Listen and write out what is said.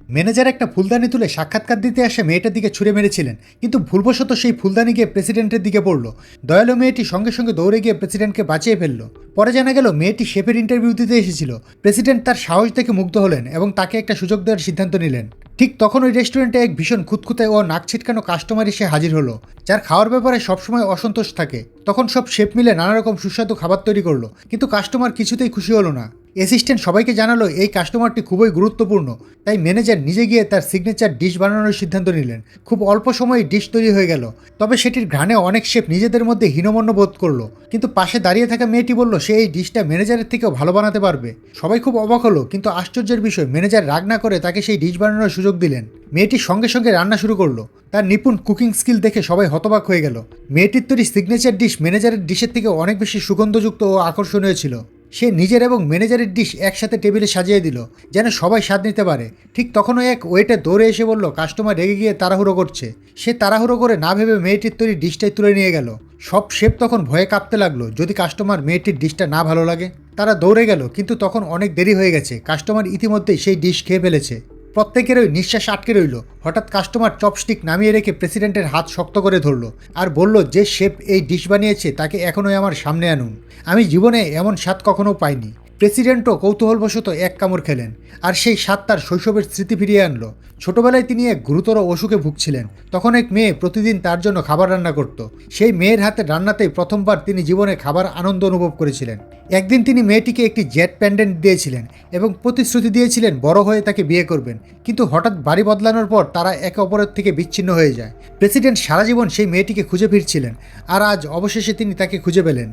Manager একটা ফুলদানি তুলে সাক্ষাৎকার দিতে আসে মেয়েটার দিকে ছুঁড়ে মেরেছিলেন, কিন্তু ভুলবশত সেই ফুলদানি গিয়ে প্রেসিডেন্টের দিকে পড়ল। দয়ালু মেয়েটি সঙ্গে সঙ্গে দৌড়ে গিয়ে প্রেসিডেন্টকে বাঁচিয়ে ফেলল। পরে জানা গেল মেয়েটি শেফের ইন্টারভিউ দিতে এসেছিল। প্রেসিডেন্ট তার সাহস দেখে মুগ্ধ হলেন এবং তাকে একটা সুযোগ দেওয়ার সিদ্ধান্ত নিলেন। ঠিক তখন ওই রেস্টুরেন্টে এক ভীষণ খুঁতখুঁতে ও নাক ছিটকানো কাস্টমার এসে হাজির হলো, যার খাওয়ার ব্যাপারে সবসময় অসন্তোষ থাকে। তখন সব শেফ মিলে নানা রকম সুস্বাদু খাবার তৈরি করলো, কিন্তু কাস্টমার কিছুতেই খুশি হলো না। অ্যাসিস্ট্যান্ট সবাইকে জানালো এই কাস্টমারটি খুবই গুরুত্বপূর্ণ, তাই ম্যানেজার নিজে গিয়ে তার সিগনেচার ডিশ বানানোর সিদ্ধান্ত নিলেন। খুব অল্প সময়ে ডিশ তৈরি হয়ে গেল, তবে সেটির ঘ্রাণে অনেক শেফ নিজেদের মধ্যে হীনমন্য বোধ করলো। কিন্তু পাশে দাঁড়িয়ে থাকা মেয়েটি বলল সে এই ডিশটা ম্যানেজারের থেকেও ভালো বানাতে পারবে। সবাই খুব অবাক হলো, কিন্তু আশ্চর্যের বিষয় ম্যানেজার রাগ না করে তাকে সেই ডিশ বানানোর সুযোগ দিলেন। মেয়েটি সঙ্গে সঙ্গে রান্না শুরু করলো। তার নিপুণ কুকিং স্কিল দেখে সবাই হতবাক হয়ে গেল। মেয়েটির তৈরি সিগনেচার ডিশ ম্যানেজারের ডিশের থেকে অনেক বেশি সুগন্ধযুক্ত ও আকর্ষণীয় ছিল। সে নিজের এবং ম্যানেজারের ডিশ একসাথে টেবিলে সাজিয়ে দিল, যেন সবাই স্বাদ নিতে পারে। ঠিক তখনও এক ওয়েটার দৌড়ে এসে বলল কাস্টমার রেগে গিয়ে তাড়াহুড়ো করছে। সে তাড়াহুড়ো করে না ভেবে মেয়েটির তৈরি ডিশটাই তুলে নিয়ে গেল। সব শেফ তখন ভয়ে কাঁপতে লাগলো, যদি কাস্টমার মেয়েটির ডিশটা না ভালো লাগে। তারা দৌড়ে গেল, কিন্তু তখন অনেক দেরি হয়ে গেছে। কাস্টমার ইতিমধ্যেই সেই ডিশ খেয়ে ফেলেছে। প্রত্যেকের ওই নিঃশ্বাস আটকে রইল। হঠাৎ কাস্টমার চপস্টিক নামিয়ে রেখে প্রেসিডেন্টের হাত শক্ত করে ধরল আর বলল, যে শেফ এই ডিশ বানিয়েছে তাকে এখনই আমার সামনে আনুন। আমি জীবনে এমন স্বাদ কখনো পাইনি। প্রেসিডেন্টও কৌতূহলবশত এক কামড় খেলেন, আর সেই স্বাদ তার শৈশবের স্মৃতি ফিরিয়ে আনলো। ছোটবেলায় তিনি এক গুরুতর অসুখে ভুগছিলেন। তখন এক মেয়ে প্রতিদিন তার জন্য খাবার রান্না করত। সেই মেয়ের হাতের রান্নাতেই প্রথমবার তিনি জীবনে খাবার আনন্দ অনুভব করেছিলেন। একদিন তিনি মেয়েটিকে একটি জেট প্যান্ডেন্ট দিয়েছিলেন এবং প্রতিশ্রুতি দিয়েছিলেন বড় হয়ে তাকে বিয়ে করবেন। কিন্তু হঠাৎ বাড়ি বদলানোর পর তারা একে অপরের থেকে বিচ্ছিন্ন হয়ে যায়। প্রেসিডেন্ট সারা জীবন সেই মেয়েটিকে খুঁজে ফিরছিলেন, আর আজ অবশেষে তিনি তাকে খুঁজে পেলেন।